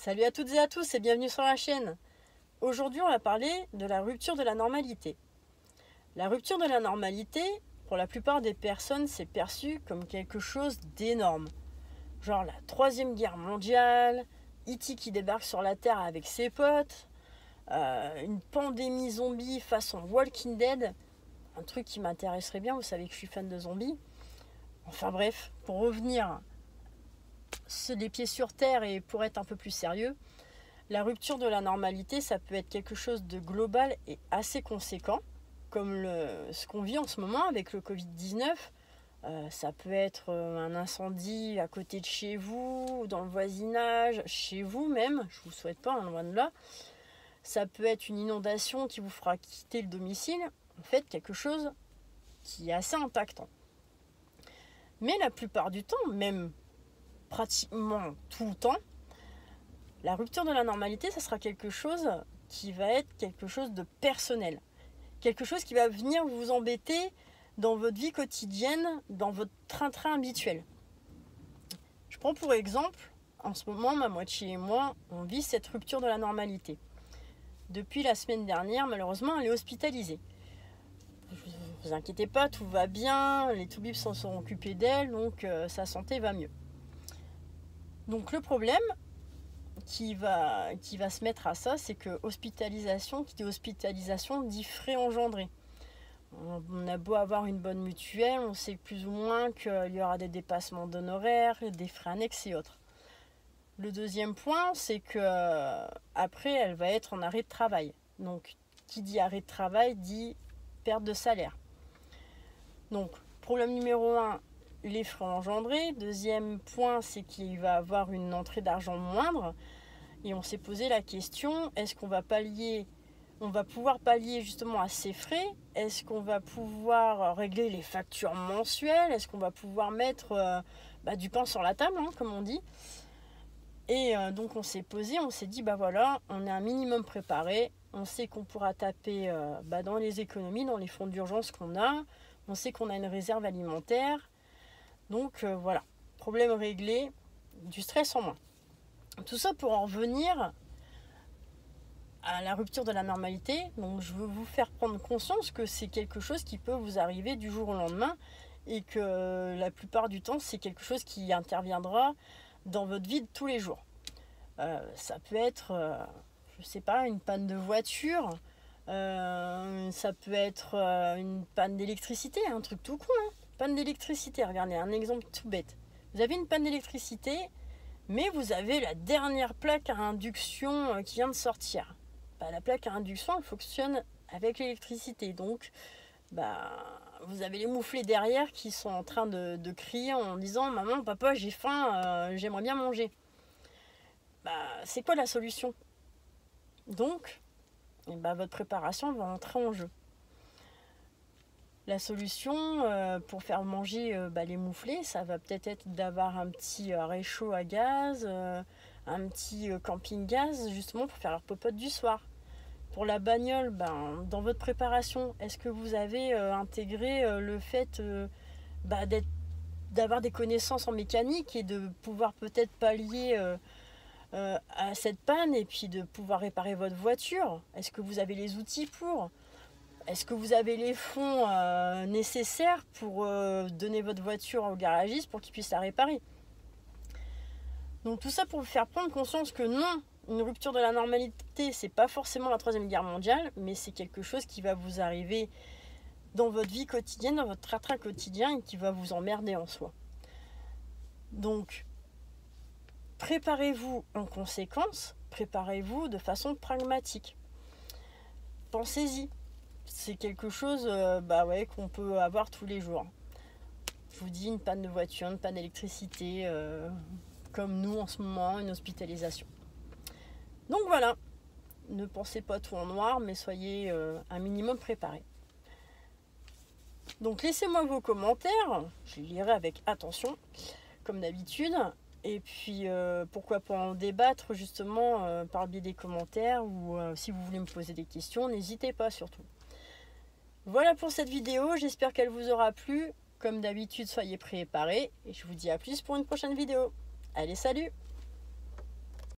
Salut à toutes et à tous et bienvenue sur la chaîne. Aujourd'hui on va parler de la rupture de la normalité. La rupture de la normalité, pour la plupart des personnes, c'est perçu comme quelque chose d'énorme. Genre la troisième guerre mondiale, E.T. qui débarque sur la Terre avec ses potes, une pandémie zombie façon Walking Dead, un truc qui m'intéresserait bien, vous savez que je suis fan de zombies. Enfin bref, pour revenir les pieds sur terre et pour être un peu plus sérieux, la rupture de la normalité, ça peut être quelque chose de global et assez conséquent, comme ce qu'on vit en ce moment avec le Covid-19. Ça peut être un incendie à côté de chez vous, dans le voisinage, chez vous même, je ne vous souhaite pas, loin de là. Ça peut être une inondation qui vous fera quitter le domicile. En fait, quelque chose qui est assez impactant. Mais la plupart du temps, même pratiquement tout le temps, la rupture de la normalité, ça sera quelque chose qui va être quelque chose de personnel. Quelque chose qui va venir vous embêter dans votre vie quotidienne, dans votre train-train habituel. Je prends pour exemple, en ce moment, ma moitié et moi, on vit cette rupture de la normalité. Depuis la semaine dernière, malheureusement, elle est hospitalisée. Ne vous inquiétez pas, tout va bien, les toubibs s'en sont occupés d'elle, donc sa santé va mieux. Donc le problème qui va se mettre à ça, c'est que hospitalisation, qui dit hospitalisation, dit frais engendrés. On a beau avoir une bonne mutuelle, on sait plus ou moins qu'il y aura des dépassements d'honoraires, des frais annexes et autres. Le deuxième point, c'est que après, elle va être en arrêt de travail. Donc, qui dit arrêt de travail dit perte de salaire. Donc, problème numéro 1, les frais engendrés. Deuxième point, c'est qu'il va avoir une entrée d'argent moindre. Et on s'est posé la question, est-ce qu'on va pouvoir pallier justement à ces frais? Est-ce qu'on va pouvoir régler les factures mensuelles? Est-ce qu'on va pouvoir mettre du pain sur la table, comme on dit? Et donc on s'est dit, voilà, on est un minimum préparé. On sait qu'on pourra taper dans les économies, dans les fonds d'urgence qu'on a. On sait qu'on a une réserve alimentaire. Donc voilà, problème réglé, du stress en moins. Tout ça pour en revenir à la rupture de la normalité. Donc je veux vous faire prendre conscience que c'est quelque chose qui peut vous arriver du jour au lendemain et que la plupart du temps c'est quelque chose qui interviendra dans votre vie de tous les jours. Ça peut être, une panne de voiture, ça peut être une panne d'électricité, un truc tout con, panne d'électricité. Regardez, un exemple tout bête. Vous avez une panne d'électricité, mais vous avez la dernière plaque à induction qui vient de sortir. La plaque à induction, elle fonctionne avec l'électricité. Donc, vous avez les mouflets derrière qui sont en train de crier en disant « Maman, papa, j'ai faim, j'aimerais bien manger. » C'est quoi la solution? Donc, votre préparation va entrer en jeu. La solution pour faire manger les mouflets, ça va peut-être être d'avoir un petit réchaud à gaz, un petit camping-gaz, justement pour faire leur popote du soir. Pour la bagnole, dans votre préparation, est-ce que vous avez intégré le fait d'avoir des connaissances en mécanique et de pouvoir peut-être pallier à cette panne et puis de pouvoir réparer votre voiture? Est-ce que vous avez les outils pour? Est-ce que vous avez les fonds nécessaires pour donner votre voiture au garagiste pour qu'il puisse la réparer? Donc tout ça pour vous faire prendre conscience que non, une rupture de la normalité, c'est pas forcément la troisième guerre mondiale, mais c'est quelque chose qui va vous arriver dans votre vie quotidienne, dans votre train-train quotidien et qui va vous emmerder en soi. Donc, préparez-vous en conséquence, préparez-vous de façon pragmatique. Pensez-y. C'est quelque chose qu'on peut avoir tous les jours. Je vous dis, une panne de voiture, une panne d'électricité, comme nous en ce moment, une hospitalisation. Donc voilà, ne pensez pas tout en noir, mais soyez un minimum préparés. Donc laissez-moi vos commentaires, je les lirai avec attention, comme d'habitude. Et puis pourquoi pas en débattre justement par le biais des commentaires ou si vous voulez me poser des questions, n'hésitez pas surtout. Voilà pour cette vidéo, j'espère qu'elle vous aura plu. Comme d'habitude, soyez préparés et je vous dis à plus pour une prochaine vidéo. Allez, salut!